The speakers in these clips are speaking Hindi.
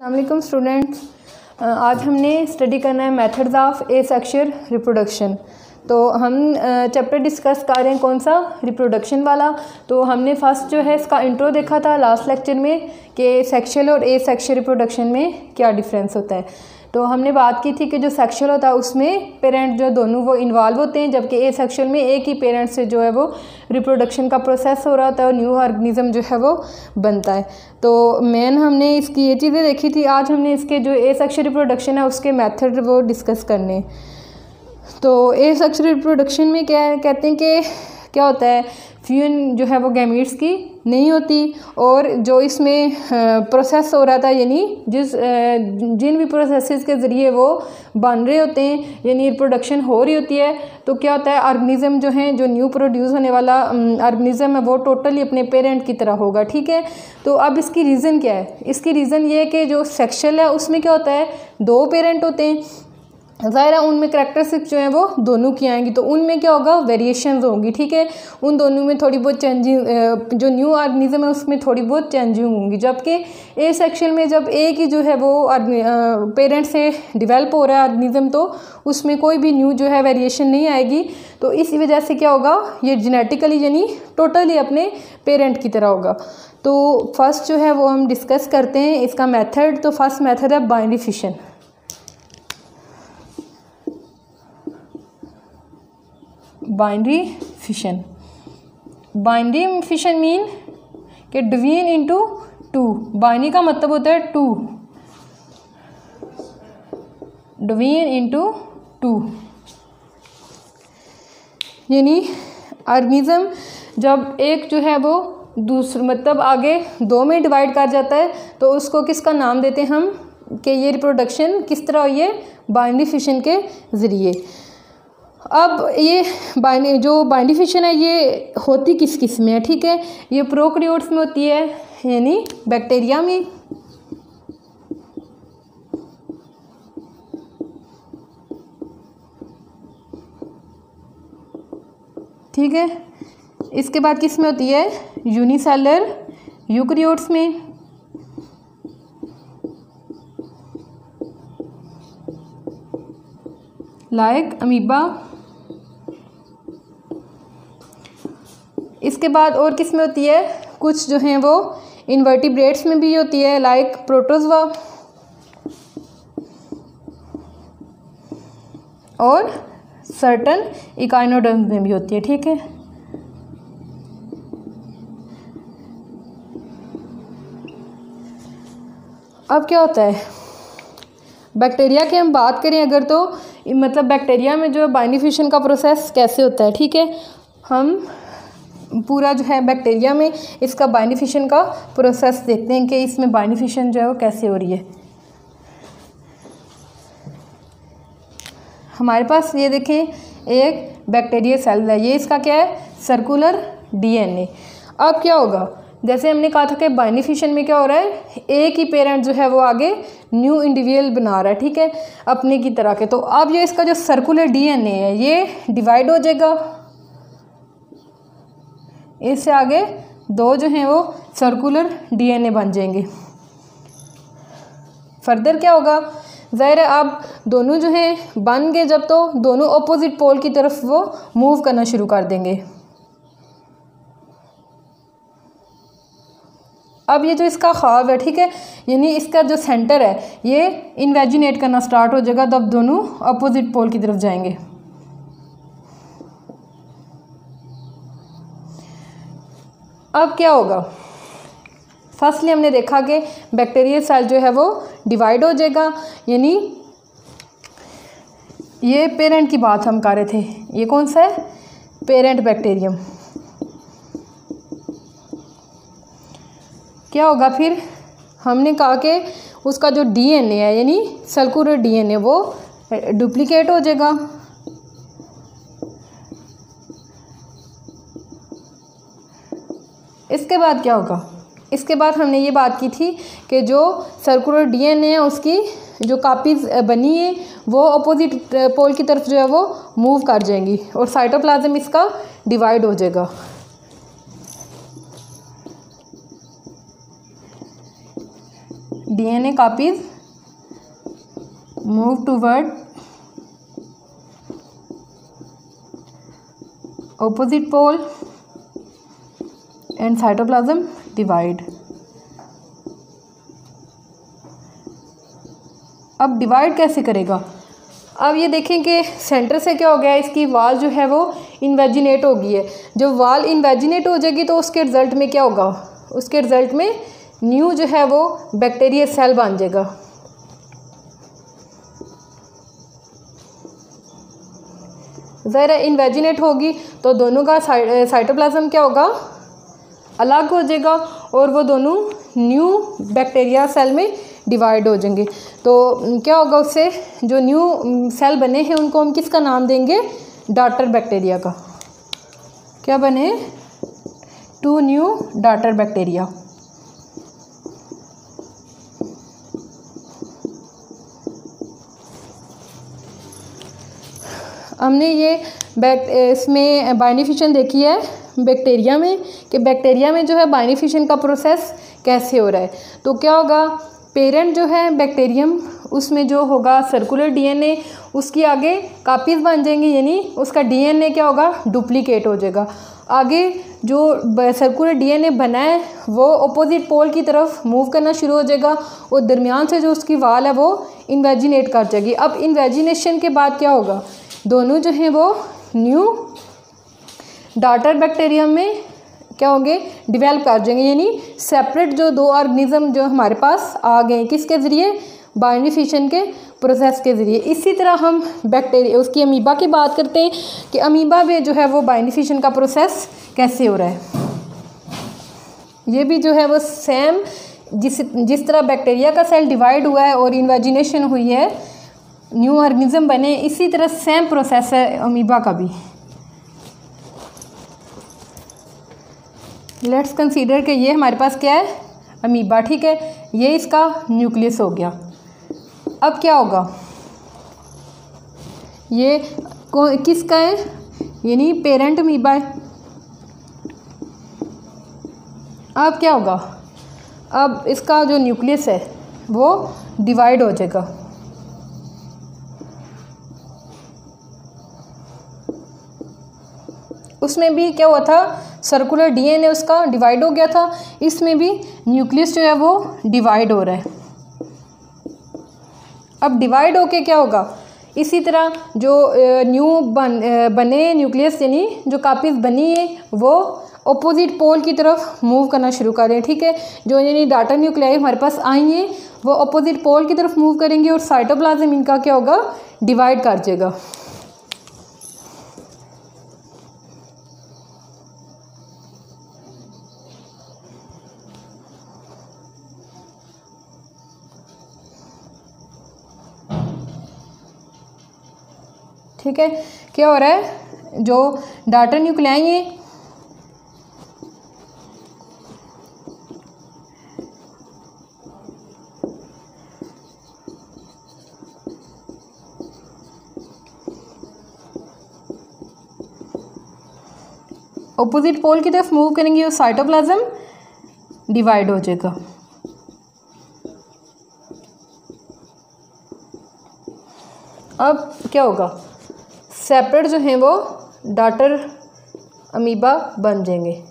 अस्सलामुअलैकुम स्टूडेंट्स, आज हमने स्टडी करना है मेथड्स ऑफ एसेक्सुअल रिप्रोडक्शन। तो हम चैप्टर डिस्कस कर रहे हैं कौन सा, रिप्रोडक्शन वाला। तो हमने फर्स्ट जो है इसका इंट्रो देखा था लास्ट लेक्चर में कि सेक्सुअल और एसेक्सुअल रिप्रोडक्शन में क्या डिफरेंस होता है। तो हमने बात की थी कि जो सेक्सुअल होता है उसमें पेरेंट जो दोनों वो इन्वॉल्व होते हैं, जबकि एसेक्सुअल में एक ही पेरेंट से जो है वो रिप्रोडक्शन का प्रोसेस हो रहा होता है और न्यू ऑर्गेनिज्म जो है वो बनता है। तो मेन हमने इसकी ये चीज़ें देखी थी। आज हमने इसके जो एसेक्सुअल रिप्रोडक्शन है उसके मेथड वो डिस्कस करने। तो एसेक्सुअल रिप्रोडक्शन में क्या है, कहते हैं कि क्या होता है, फ्यूजन जो है वो गैमीट्स की नहीं होती और जो इसमें प्रोसेस हो रहा था, यानी जिन भी प्रोसेसेस के ज़रिए वो बन रहे होते हैं, यानी रिप्रोडक्शन हो रही होती है, तो क्या होता है ऑर्गेनिज्म जो है, जो न्यू प्रोड्यूस होने वाला ऑर्गेनिज्म है वो टोटली अपने पेरेंट की तरह होगा। ठीक है। तो अब इसकी रीज़न क्या है? इसकी रीज़न ये है कि जो सेक्सुअल है उसमें क्या होता है, दो पेरेंट होते हैं, ज़ाहिर है उनमें करैक्टरिस्टिक्स जो हैं वो दोनों की आएंगी, तो उनमें क्या होगा, वेरिएशंस होंगी। ठीक है। उन दोनों में थोड़ी बहुत चेंजिंग, जो न्यू ऑर्गेनिज्म है उसमें थोड़ी बहुत चेंजिंग होंगी। जबकि एसेक्सुअल में जब एक ही जो है वो पेरेंट से डिवेल्प हो रहा है ऑर्गेनिज्म, तो उसमें कोई भी न्यू जो है वेरिएशन नहीं आएगी। तो इसी वजह से क्या होगा, ये जेनेटिकली यानी टोटली अपने पेरेंट की तरह होगा। तो फर्स्ट जो है वो हम डिस्कस करते हैं इसका मेथड। तो फर्स्ट मेथड है binary fission. Binary fission, binary fission mean कि डिवीजन इनटू टू। बाइनरी का मतलब होता है टू, डिवीजन इनटू टू, यानी ऑर्गेनिज्म जब एक जो है वो दूसरे मतलब आगे दो में डिवाइड कर जाता है, तो उसको किसका नाम देते हैं हम, कि ये रिप्रोडक्शन किस तरह हुई है, बाइनरी फिशन के ज़रिए। अब ये जो बाइनरी फिशन है ये होती किस किस में है? ठीक है, ये प्रोकैरियोट्स में होती है, यानी बैक्टीरिया में। ठीक है। इसके बाद किस में होती है, यूनिसेलर यूकैरियोट्स में। Like amoeba. इसके बाद और किस में होती है, कुछ जो हैं वो इनवर्टिब्रेट्स में भी होती है, लाइक प्रोटोजवा और सर्टन इकाइनोडर्म्स में भी होती है। ठीक है। अब क्या होता है, बैक्टीरिया की हम बात करें अगर, तो मतलब बैक्टीरिया में जो बाइनरी फिशन का प्रोसेस कैसे होता है। ठीक है। हम पूरा जो है बैक्टीरिया में इसका बाइनरी फिशन का प्रोसेस देखते हैं कि इसमें बाइनरी फिशन जो है वो कैसे हो रही है। हमारे पास ये देखें एक बैक्टीरिया सेल है, ये इसका क्या है, सर्कुलर डीएनए। अब क्या होगा, जैसे हमने कहा था कि बाइनरी फिशन में क्या हो रहा है, एक ही पेरेंट जो है वो आगे न्यू इंडिविजुअल बना रहा है। ठीक है, अपने की तरह के। तो अब ये इसका जो सर्कुलर डीएनए है ये डिवाइड हो जाएगा, इससे आगे दो जो हैं वो सर्कुलर डीएनए बन जाएंगे। फर्दर क्या होगा, ज़ाहिर है अब दोनों जो हैं बन गए जब, तो दोनों अपोजिट पोल की तरफ वो मूव करना शुरू कर देंगे। अब ये जो इसका ख्वाब है, ठीक है, यानी इसका जो सेंटर है ये इन्वेजिनेट करना स्टार्ट हो जाएगा, तब दोनों अपोजिट पोल की तरफ जाएंगे। अब क्या होगा, फर्स्टली हमने देखा कि बैक्टीरियल सेल जो है वो डिवाइड हो जाएगा, यानी ये पेरेंट की बात हम कर रहे थे, ये कौन सा है, पेरेंट बैक्टीरियम। क्या होगा फिर, हमने कहा कि उसका जो डीएनए है यानी सर्कुलर डीएनए वो डुप्लीकेट हो जाएगा। इसके बाद क्या होगा, इसके बाद हमने ये बात की थी कि जो सर्कुलर डीएनए है उसकी जो कापीज बनी है वो अपोजिट पोल की तरफ जो है वो मूव कर जाएंगी और साइटोप्लाज्म इसका डिवाइड हो जाएगा। DNA copies move toward opposite pole and cytoplasm divide. अब डिवाइड कैसे करेगा? अब ये देखें कि सेंटर से क्या हो गया, इसकी वाल जो है वो इन्वेजिनेट हो गई है। जब वाल इन्वेजिनेट हो जाएगी तो उसके रिज़ल्ट में क्या होगा, उसके रिज़ल्ट में न्यू जो है वो बैक्टीरियल सेल बन जाएगा। ज़रा इन्वेजिनेट होगी तो दोनों का साइटोप्लाज्म क्या होगा, अलग हो जाएगा और वो दोनों न्यू बैक्टीरिया सेल में डिवाइड हो जाएंगे। तो क्या होगा, उससे जो न्यू सेल बने हैं उनको हम किसका नाम देंगे, डॉटर बैक्टीरिया का। क्या बने, 2 न्यू डॉटर बैक्टीरिया। हमने ये इसमें बाइनिफिशन देखी है बैक्टीरिया में कि बैक्टीरिया में जो है बाइनिफिशन का प्रोसेस कैसे हो रहा है। तो क्या होगा, पेरेंट जो है बैक्टीरियम, उसमें जो होगा सर्कुलर डीएनए, उसकी आगे कापीज़ बन जाएंगी, यानी उसका डीएनए क्या होगा, डुप्लीकेट हो जाएगा। आगे जो सर्कुलर डीएनए बना है वो अपोजिट पोल की तरफ मूव करना शुरू हो जाएगा और दरमियान से जो उसकी वाल है वो इन्वेजिनेट कर जाएगी। अब इन्वेजिनेशन के बाद क्या होगा, दोनों जो हैं वो न्यू डॉटर बैक्टीरियम में क्या होंगे, डिवेल्प कर जाएंगे, यानी सेपरेट जो 2 ऑर्गेनिज्म जो हमारे पास आ गए, किसके ज़रिए, बाइनिफिशन के प्रोसेस के ज़रिए। इसी तरह हम बैक्टीरिया उसकी अमीबा की बात करते हैं कि अमीबा में जो है वो बाइनिफिशन का प्रोसेस कैसे हो रहा है। ये भी जो है वो सेम जिस तरह बैक्टीरिया का सेल डिवाइड हुआ है और इन्वेजिनेशन हुई है, न्यू ऑर्गेनिज्म बने, इसी तरह सेम प्रोसेस है अमीबा का भी। लेट्स कंसीडर कि ये हमारे पास क्या है, अमीबा, ठीक है, ये इसका न्यूक्लियस हो गया। अब क्या होगा, ये किसका है, यानी पेरेंट अमीबा है। अब क्या होगा, अब इसका जो न्यूक्लियस है वो डिवाइड हो जाएगा। उसमें भी क्या हुआ था, सर्कुलर डीएनए उसका डिवाइड हो गया था, इसमें भी न्यूक्लियस जो है वो डिवाइड हो रहा है। अब डिवाइड होके क्या होगा, इसी तरह जो बने न्यूक्लियस यानी जो कापीज़ बनी है वो अपोजिट पोल की तरफ मूव करना शुरू करें, ठीक है। जो यानी डाटा न्यूक्लियाई हमारे पास आई हैं वो अपोजिट पोल की तरफ मूव करेंगे और साइटोप्लाज्म इनका क्या होगा, डिवाइड कर जाएगा। ठीक है, क्या हो रहा है, जो डाटा न्यूक्लियाई हैं अपोजिट पोल की तरफ मूव करेंगे और साइटोप्लाज्म डिवाइड हो जाएगा। अब क्या होगा, सेपरेट जो हैं वो डॉटर अमीबा बन जाएंगे।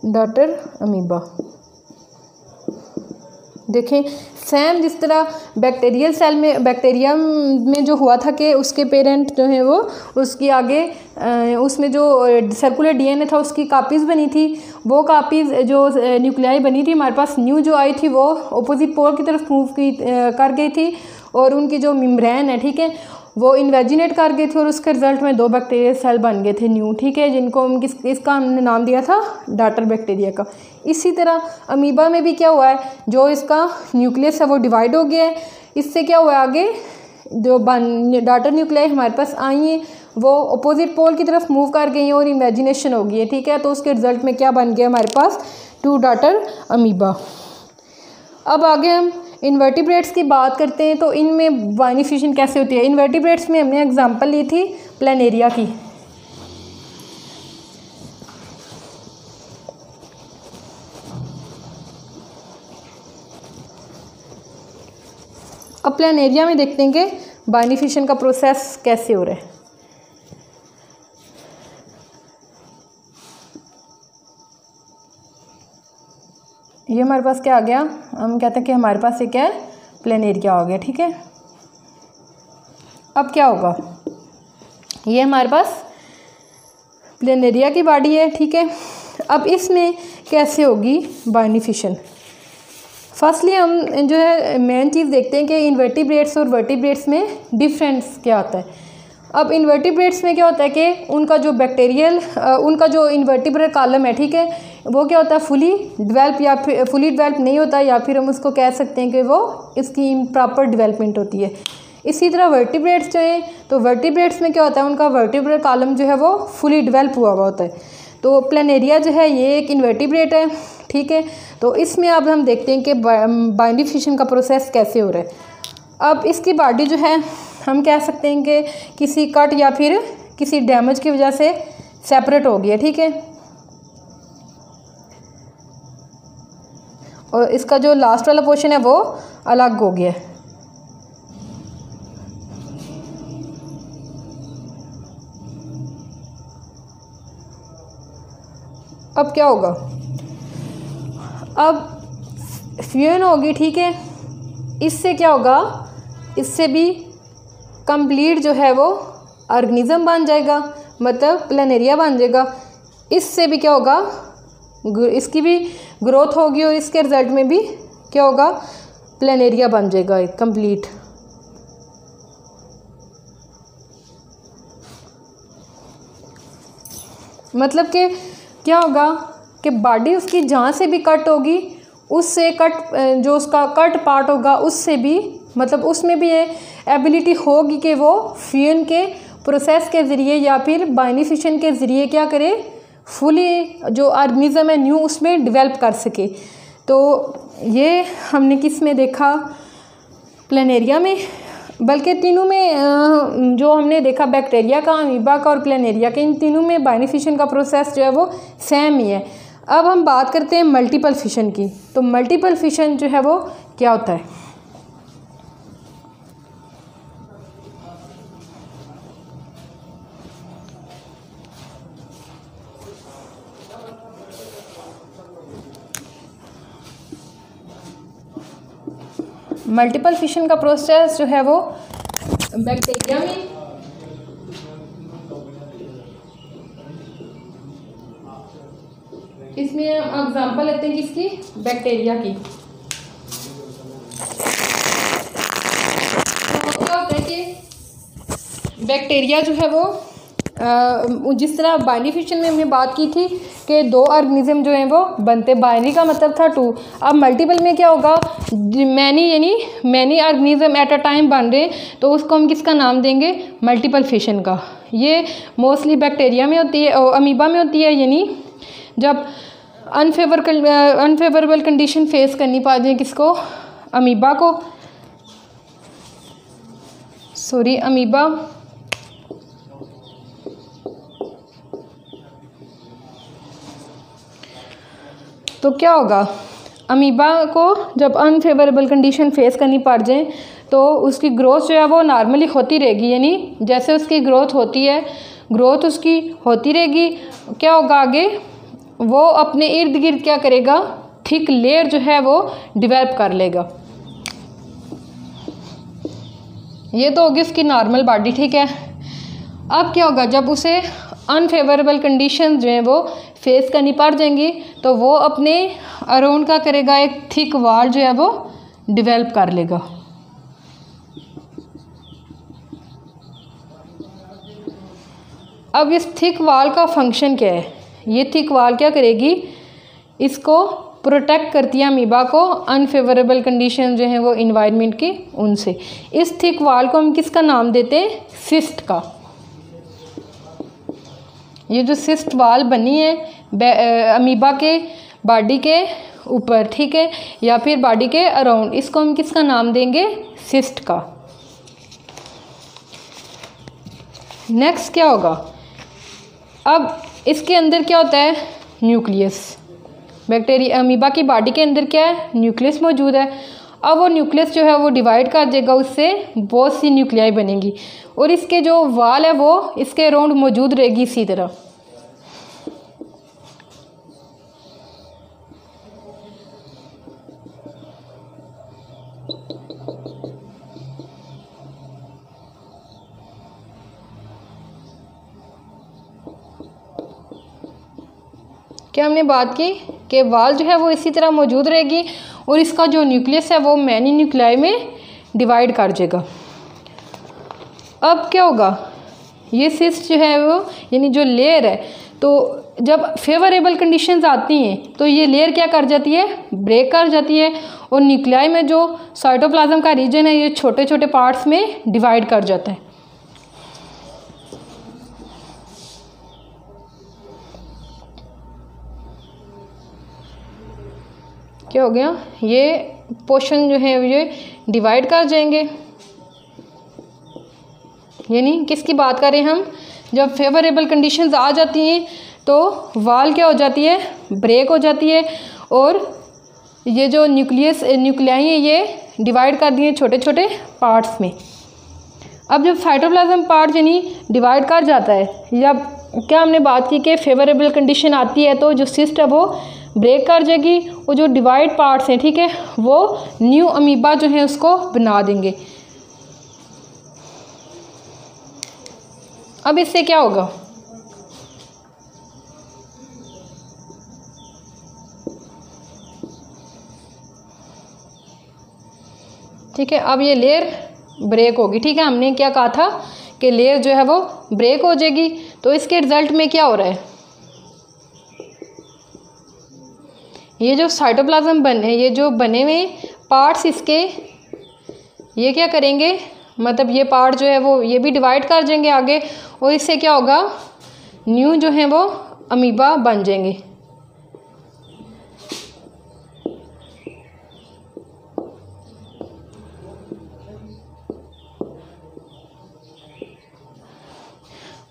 डॉटर अमीबा देखें, सेम जिस तरह बैक्टीरियल सेल में, बैक्टीरिया में जो हुआ था कि उसके पेरेंट जो है वो उसकी आगे उसमें जो सर्कुलर डीएनए था उसकी कापीज़ बनी थी, वो कापीज़ जो न्यूक्लियाई बनी थी हमारे पास न्यू जो आई थी वो अपोजिट पोल की तरफ मूव कर गई थी और उनकी जो मेम्ब्रेन है, ठीक है, वो इन्वेजिनेट कर गई थी और उसके रिजल्ट में 2 बैक्टीरियल सेल बन गए थे न्यू, ठीक है, जिनको हम इसका हमने नाम दिया था डॉटर बैक्टीरिया का। इसी तरह अमीबा में भी क्या हुआ है, जो इसका न्यूक्लियस है वो डिवाइड हो गया है, इससे क्या हुआ है, आगे जो डॉटर न्यूक्लियाई हमारे पास आई हैं वो अपोजिट पोल की तरफ मूव कर गई हैं और इन्वेजिनेशन हो गई है, ठीक है। तो उसके रिजल्ट में क्या बन गया हमारे पास, 2 डॉटर अमीबा। अब आगे हम इन्वर्टिब्रेट्स की बात करते हैं तो इनमें बाइनिफिशन कैसे होती है। इन्वर्टिब्रेट्स में हमने एग्जांपल ली थी प्लेनेरिया की। अब प्लानेरिया में देखते हैं कि बाइनरी फिशन का प्रोसेस कैसे हो रहा है। ये हमारे पास क्या आ गया, हम कहते हैं कि हमारे पास ये क्या है, प्लानेरिया हो गया। ठीक है, अब क्या होगा, ये हमारे पास प्लानेरिया की बॉडी है। ठीक है, अब इसमें कैसे होगी बाइनरी फिशन। फर्स्टली हम जो है मेन चीज़ देखते हैं कि इन्वर्टिब्रेट्स और वर्टिब्रेट्स में डिफरेंस क्या होता है। अब इन्वर्टिब्रेट्स में क्या होता है कि उनका जो बैक्टीरियल उनका जो इन्वर्टिब्रेट कॉलम है, ठीक है, वो क्या होता है, फुली डेवलप या फिर फुली डेवलप नहीं होता, या फिर हम उसको कह सकते हैं कि वो इसकी इम्प्रॉपर डेवलपमेंट होती है। इसी तरह वर्टिब्रेट्स जो है, तो वर्टिब्रेट्स में क्या होता है, उनका वर्टिब्रेट कॉलम जो है वो फुली डेवलप हुआ होता है। तो प्लानेरिया जो है ये एक इन्वर्टिब्रेट है। ठीक है, तो इसमें अब हम देखते हैं कि बाइनरी फिशन का प्रोसेस कैसे हो रहा है। अब इसकी बॉडी जो है हम कह सकते हैं कि किसी कट या फिर किसी डैमेज की वजह से सेपरेट हो गया। ठीक है, और इसका जो लास्ट वाला पोर्शन है वो अलग हो गया। अब क्या होगा, अब फ्यूजन होगी। ठीक है, इससे क्या होगा, इससे भी कंप्लीट जो है वो ऑर्गेनिज्म बन जाएगा, मतलब प्लानेरिया बन जाएगा। इससे भी क्या होगा, इसकी भी ग्रोथ होगी और इसके रिजल्ट में भी क्या होगा, प्लानेरिया बन जाएगा एक कंप्लीट। मतलब कि क्या होगा कि बॉडी उसकी जहाँ से भी कट होगी, उससे कट जो उसका कट पार्ट होगा उससे भी, मतलब उसमें भी ये एबिलिटी होगी कि वो फ्यूजन के प्रोसेस के ज़रिए या फिर बाइनरी फिशन के ज़रिए क्या करे, फुली जो ऑर्गेनिज्म है न्यू उसमें डेवलप कर सके। तो ये हमने किस में देखा, प्लानेरिया में, बल्कि तीनों में जो हमने देखा, बैक्टीरिया का, अमीबा का और प्लानेरिया के, इन तीनों में बाइनरी फिशन का प्रोसेस जो है वो सेम ही है। अब हम बात करते हैं मल्टीपल फिशन की। तो मल्टीपल फिशन जो है वो क्या होता है। मल्टीपल फिशन का प्रोसेस जो है वो बैक्टीरिया में इसमें हम एग्जांपल लेते हैं किसकी, बैक्टीरिया की। तो क्या होता है कि बैक्टीरिया जो है वो जिस तरह बाइनरी फिशन में हमने बात की थी कि दो ऑर्गेनिज्म जो हैं वो बनते, बाइनरी का मतलब था 2। अब मल्टीपल में क्या होगा, many organism at a time बन रहे हैं, तो उसको हम किसका नाम देंगे, मल्टीपल फिशन का। ये मोस्टली बैक्टीरिया में होती है और अमीबा में होती है, यानी जब अनफेवरेबल कंडीशन फेस करनी पड़ जाए किसको, अमीबा को, सॉरी अमीबा। तो क्या होगा, अमीबा को जब अनफेवरेबल कंडीशन फेस करनी पड़ जाए तो उसकी ग्रोथ जो है वो नॉर्मली होती रहेगी, यानी जैसे उसकी ग्रोथ होती है, ग्रोथ उसकी होती रहेगी। क्या होगा आगे, वो अपने इर्द गिर्द क्या करेगा, थिक लेयर जो है वो डेवलप कर लेगा। ये तो होगी उसकी नॉर्मल बॉडी। ठीक है, अब क्या होगा, जब उसे अनफेवरेबल कंडीशन जो हैं वो फेस करनी पड़ जाएंगी तो वो अपने अराउंड का करेगा, एक थिक वॉल जो है वो डेवलप कर लेगा। अब इस थिक वॉल का फंक्शन क्या है, ये थिक वॉल क्या करेगी, इसको प्रोटेक्ट करती है अमीबा को अनफेवरेबल कंडीशन जो हैं वो इन्वायरमेंट की उनसे। इस थिक वॉल को हम किसका नाम देते हैं, सिस्ट का। ये जो सिस्ट वॉल बनी है अमीबा के बॉडी के ऊपर, ठीक है, या फिर बॉडी के अराउंड, इसको हम किसका नाम देंगे, सिस्ट का। नेक्स्ट क्या होगा, अब इसके अंदर क्या होता है, न्यूक्लियस। बैक्टीरिया अमीबा की बॉडी के अंदर क्या है, न्यूक्लियस मौजूद है। अब वो न्यूक्लियस जो है वो डिवाइड कर देगा, उससे बहुत सी न्यूक्लियाई बनेंगी और इसके जो वाल है वो इसके अराउंड मौजूद रहेगी इसी तरह। क्या हमने बात की कि वाल जो है वो इसी तरह मौजूद रहेगी और इसका जो न्यूक्लियस है वो मैनी न्यूक्लियाई में डिवाइड कर देगा। अब क्या होगा, ये सिस्ट जो है वो यानी जो लेयर है, तो जब फेवरेबल कंडीशंस आती हैं तो ये लेयर क्या कर जाती है, ब्रेक कर जाती है और न्यूक्लियाई में जो साइटोप्लाज्म का रीजन है ये छोटे छोटे पार्ट्स में डिवाइड कर जाता है। क्या हो गया, ये पोर्शन जो है ये डिवाइड कर जाएंगे। यानी किसकी बात करें हम, जब फेवरेबल कंडीशंस आ जाती हैं तो वाल क्या हो जाती है, ब्रेक हो जाती है और ये जो न्यूक्लियाई हैं ये डिवाइड कर दिए छोटे छोटे पार्ट्स में। अब जब साइटोप्लाज्म पार्ट यानी डिवाइड कर जाता है, जब क्या हमने बात की कि फेवरेबल कंडीशन आती है तो जो सिस्ट है वो ब्रेक कर जाएगी और जो डिवाइड पार्ट्स हैं, ठीक है, वो न्यू अमीबा जो है उसको बना देंगे। अब इससे क्या होगा, ठीक है, अब ये लेयर ब्रेक होगी। ठीक है, हमने क्या कहा था कि लेयर जो है वो ब्रेक हो जाएगी, तो इसके रिजल्ट में क्या हो रहा है, ये जो साइटोप्लाज्म बने, ये जो बने हुए पार्ट्स इसके, ये क्या करेंगे, मतलब ये पार्ट जो है वो ये भी डिवाइड कर देंगे आगे और इससे क्या होगा, न्यू जो है वो अमीबा बन जाएंगे।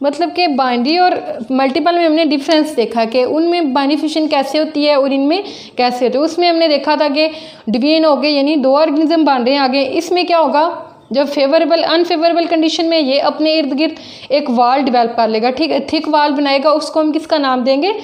मतलब कि बाइनरी और मल्टीपल में हमने डिफरेंस देखा कि उनमें बाइनरी फिशन कैसे होती है और इनमें कैसे होती है। उसमें हमने देखा था कि डिवीजन हो गए यानी दो ऑर्गेनिज्म बन रहे हैं आगे। इसमें क्या होगा, जब फेवरेबल अनफेवरेबल कंडीशन में ये अपने इर्द गिर्द एक वाल डेवलप कर लेगा, ठीक है, थिक वाल बनाएगा, उसको हम किसका नाम देंगे,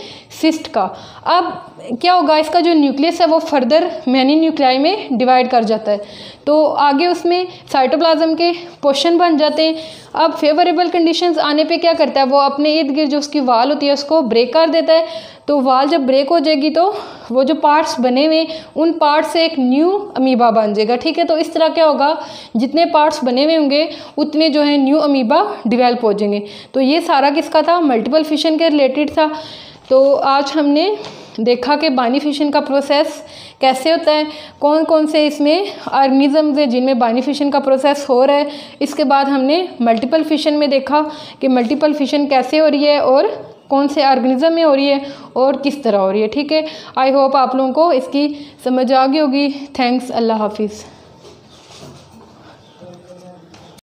सिस्ट का। अब क्या होगा, इसका जो न्यूक्लियस है वो फर्दर मैनी न्यूक्लियाई में डिवाइड कर जाता है, तो आगे उसमें साइटोप्लाज्म के पोर्शन बन जाते हैं। अब फेवरेबल कंडीशंस आने पे क्या करता है, वो अपने इर्द गिर्द जो उसकी वाल होती है उसको ब्रेक कर देता है। तो वाल जब ब्रेक हो जाएगी तो वो जो पार्ट्स बने हुए उन पार्ट से एक न्यू अमीबा बन जाएगा। ठीक है, तो इस तरह क्या होगा, जितने पार्ट्स बने हुए होंगे उतने जो है न्यू अमीबा डेवलप हो जाएंगे। तो ये सारा किसका था, मल्टीपल फिशन के रिलेटेड था। तो आज हमने देखा कि बाइनरी फिशन का प्रोसेस कैसे होता है, कौन कौन से इसमें ऑर्गेनिजम्स हैं जिनमें बाइनरी फिशन का प्रोसेस हो रहा है। इसके बाद हमने मल्टीपल फिशन में देखा कि मल्टीपल फिशन कैसे हो रही है और कौन से ऑर्गेनिज्म में हो रही है और किस तरह हो रही है। ठीक है, आई होप आप लोगों को इसकी समझ आ गई होगी। थैंक्स, अल्लाह हाफिज़।